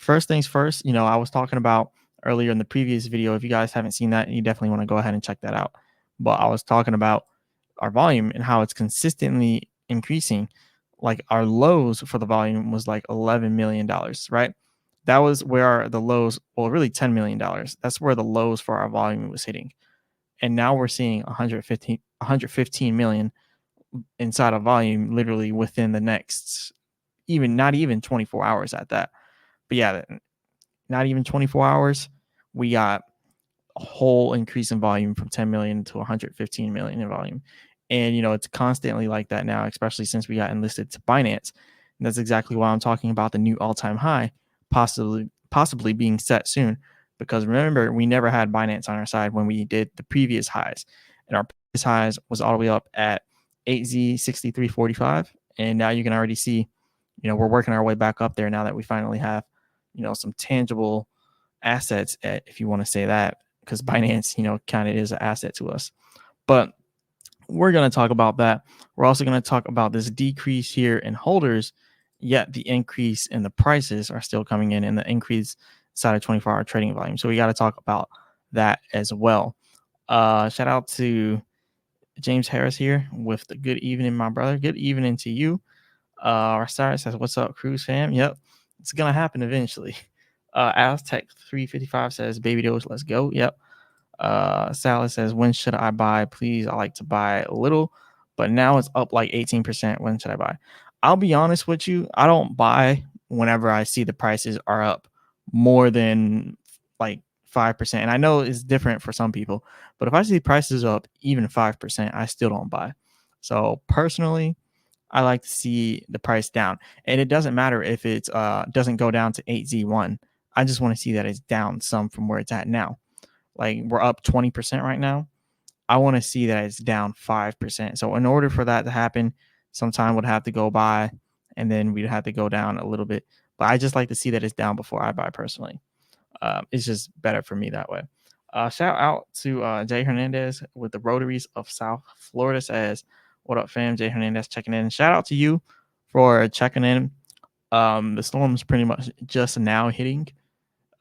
first things first, I was talking about earlier in the previous video. If you guys haven't seen that, you definitely want to go ahead and check that out. But I was talking about our volume and how it's consistently increasing. Like our lows for the volume was like $11 million, right? That was where the lows, well, really $10 million. That's where the lows for our volume was hitting. And now we're seeing 115 million inside of volume literally within the next, even not even 24 hours at that. But yeah, not even 24 hours, we got a whole increase in volume from 10 million to 115 million in volume. And, it's constantly like that now, especially since we got enlisted to Binance. And that's exactly why I'm talking about the new all-time high possibly being set soon. Because remember, we never had Binance on our side when we did the previous highs. And our previous highs was all the way up at 8Z63.45. And now you can already see, we're working our way back up there now that we finally have, some tangible assets, if you want to say that, because Binance, kind of is an asset to us. But we're going to talk about that. We're also going to talk about this decrease here in holders, yet the increase in the prices are still coming in, and the increase inside of 24-hour trading volume. So we got to talk about that as well. Shout out to James Harris here with the good evening, my brother. Good evening to you. Our star says, "What's up, Cruise fam?" Yep, it's gonna happen eventually. Aztec 355 says, "Baby Doge, let's go." Yep. Salad says, "When should I buy? Please, I like to buy a little, but now it's up like 18%. When should I buy?" I'll be honest with you. I don't buy whenever I see the prices are up more than like 5%. And I know it's different for some people, but if I see prices up even 5%, I still don't buy. So personally, I like to see the price down. And it doesn't matter if it doesn't go down to 8Z1. I just want to see that it's down some from where it's at now. Like we're up 20% right now. I want to see that it's down 5%. So in order for that to happen, some time would have to go by and then we'd have to go down a little bit. But I just like to see that it's down before I buy personally. It's just better for me that way. Shout out to Jay Hernandez with the Rotaries of South Florida says, "What up, fam?" Jay Hernandez checking in. Shout out to you for checking in. The storm's pretty much just now hitting.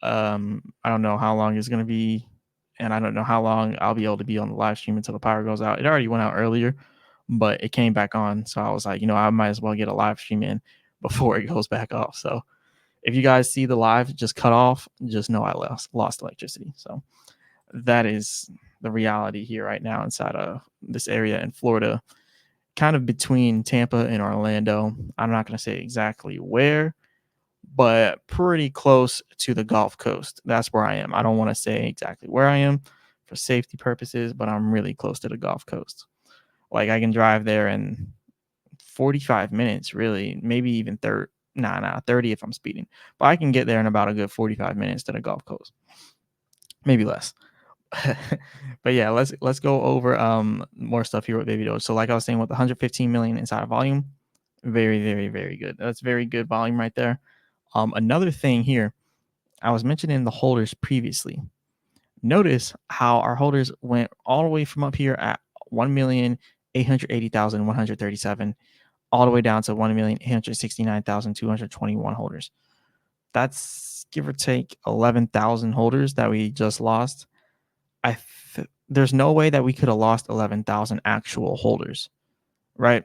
I don't know how long it's going to be, and I don't know how long I'll be able to be on the live stream until the power goes out. It already went out earlier, but it came back on. So I was like, I might as well get a live stream in before it goes back off. So if you guys see the live just cut off, just know I lost electricity. So that is the reality here right now inside of this area in Florida, kind of between Tampa and Orlando. I'm not going to say exactly where, but pretty close to the Gulf Coast. That's where I am. I don't want to say exactly where I am for safety purposes, but I'm really close to the Gulf Coast. Like I can drive there in 45 minutes, really, maybe even 30. 30 if I'm speeding. But I can get there in about a good 45 minutes to the Gulf Coast. Maybe less. But yeah, let's go over more stuff here with Baby Doge. So like I was saying, with 115 million inside of volume, very, very, very good. That's very good volume right there. Another thing here, I was mentioning the holders previously. Notice how our holders went all the way from up here at 1,880,137 all the way down to 1,869,221 holders. That's give or take 11,000 holders that we just lost. There's no way that we could have lost 11,000 actual holders, right?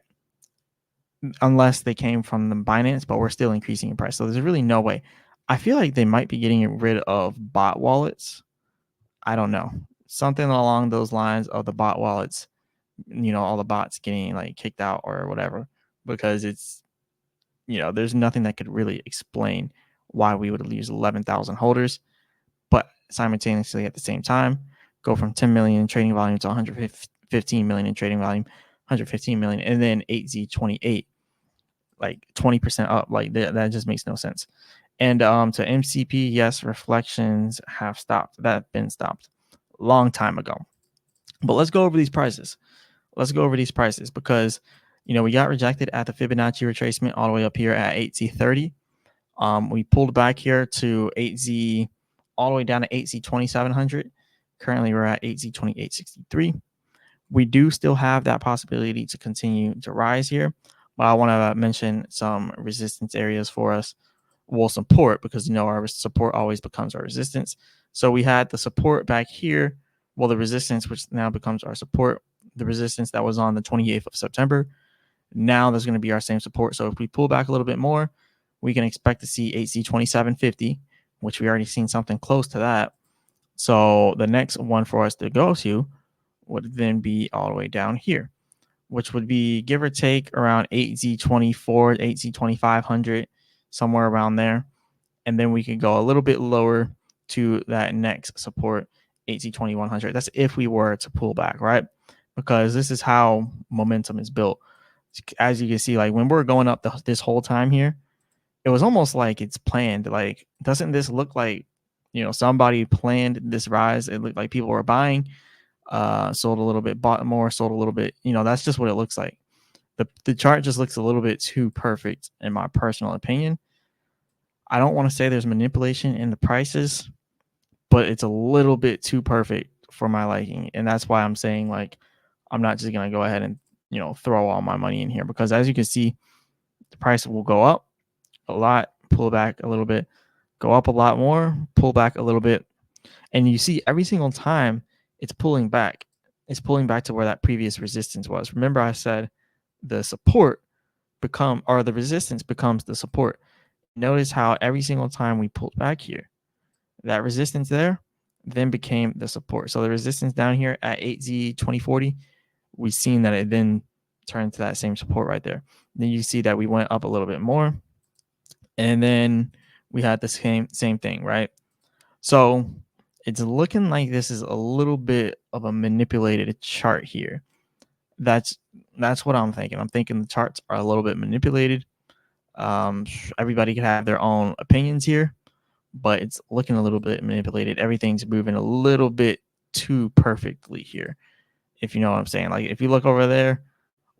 Unless they came from the Binance, but we're still increasing in price. So there's really no way. I feel like they might be getting rid of bot wallets. I don't know. Something along those lines of the bot wallets, all the bots getting like kicked out or whatever, because it's, there's nothing that could really explain why we would lose 11,000 holders, but simultaneously at the same time, go from 10 million in trading volume to 115 million in trading volume, 115 million, and then 8Z28, like 20% up. Like that just makes no sense. And to MCP, yes, reflections have stopped. That been stopped a long time ago. But let's go over these prices. Because we got rejected at the Fibonacci retracement all the way up here at 8Z30. We pulled back here to 8Z all the way down to 8Z2700. Currently, we're at 8Z2863. We do still have that possibility to continue to rise here, but I want to mention some resistance areas for us. well, support, because our support always becomes our resistance. So we had the support back here, well, the resistance, which now becomes our support, the resistance that was on the 28th of September. Now there's going to be our same support. So if we pull back a little bit more, we can expect to see 8Z2750, which we already seen something close to that. So the next one for us to go to would then be all the way down here, which would be give or take around 8Z24, 8Z2500, somewhere around there. And then we could go a little bit lower to that next support, 8Z2100. That's if we were to pull back, right? Because this is how momentum is built. As you can see, like when we're going up this whole time here, it was almost like it's planned. Like, doesn't this look like, somebody planned this rise? It looked like people were buying, sold a little bit, bought more, sold a little bit. That's just what it looks like. The chart just looks a little bit too perfect, in my personal opinion. I don't want to say there's manipulation in the prices, but it's a little bit too perfect for my liking. And that's why I'm saying, like, I'm not just going to go ahead and, throw all my money in here, because as you can see, the price will go up a lot, pull back a little bit, go up a lot more, pull back a little bit. And you see every single time it's pulling back. It's pulling back to where that previous resistance was. Remember, I said the support the resistance becomes the support. Notice how every single time we pulled back here, that resistance there then became the support. So the resistance down here at 8Z2040, we've seen that it then turned to that same support right there. Then you see that we went up a little bit more, and then we had the same thing, right? So it's looking like this is a little bit of a manipulated chart here. That's what I'm thinking. I'm thinking the charts are a little bit manipulated. Everybody could have their own opinions here, but it's looking a little bit manipulated. Everything's moving a little bit too perfectly here, if you know what I'm saying. Like, if you look over there,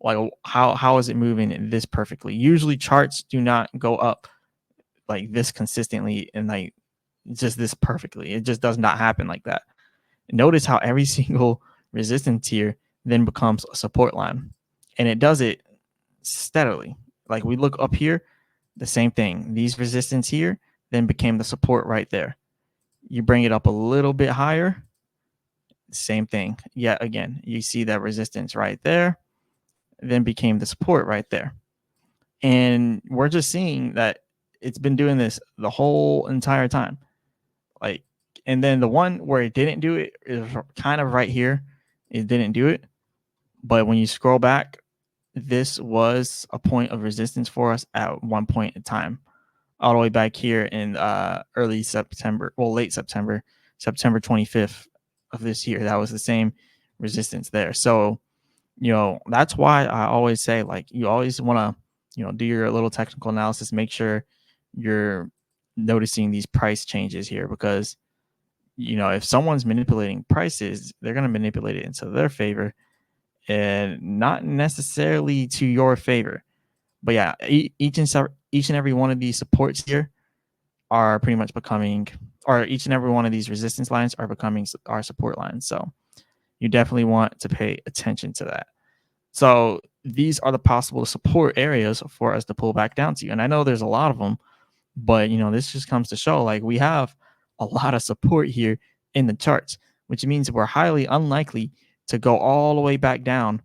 like, how is it moving this perfectly? Usually charts do not go up like this consistently and like just this perfectly. It just does not happen like that. Notice how every single resistance here then becomes a support line, and it does it steadily. Like, we look up here, the same thing. These resistance here then became the support right there. You bring it up a little bit higher, same thing. Yet again, you see that resistance right there, then became the support right there. And we're just seeing that it's been doing this the whole entire time. Like, and then the one where it didn't do it is kind of right here. It didn't do it. But when you scroll back, this was a point of resistance for us at one point in time, all the way back here in early September, well, late September, September 25th of this year. That was the same resistance there. So, that's why I always say, like, you always want to, do your little technical analysis, make sure you're noticing these price changes here, because, if someone's manipulating prices, they're going to manipulate it into their favor and not necessarily to your favor. But yeah, each and every one of these supports here are pretty much becoming, or each and every one of these resistance lines are becoming our support lines. So you definitely want to pay attention to that. So these are the possible support areas for us to pull back down to. And I know there's a lot of them, but this just comes to show, like, we have a lot of support here in the charts, which means we're highly unlikely to go all the way back down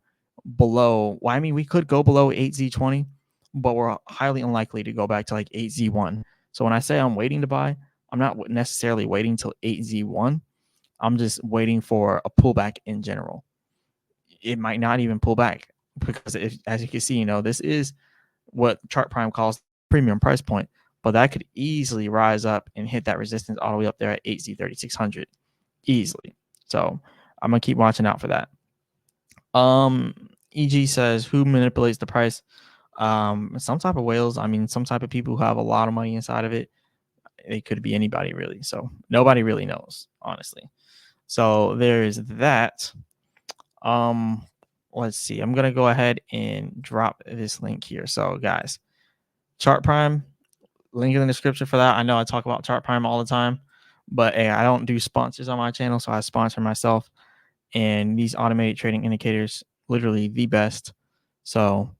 below. Well, I mean, we could go below 8Z20, but we're highly unlikely to go back to like 8Z1. So when I say I'm waiting to buy, I'm not necessarily waiting till 8Z1. I'm just waiting for a pullback in general. It might not even pull back, because as you can see, this is what Chart Prime calls premium price point, but that could easily rise up and hit that resistance all the way up there at 8Z3600 easily. So I'm gonna keep watching out for that. EG says, who manipulates the price? Some type of whales. I mean, some type of people who have a lot of money inside of it. It could be anybody, really. So nobody really knows, honestly. So there's that. Let's see. I'm gonna go ahead and drop this link here. So guys, Chart Prime, link in the description for that. I know I talk about Chart Prime all the time, but hey, I don't do sponsors on my channel, so I sponsor myself. And these automated trading indicators, literally the best. So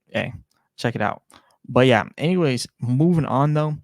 hey, check it out. But yeah, anyways, moving on though.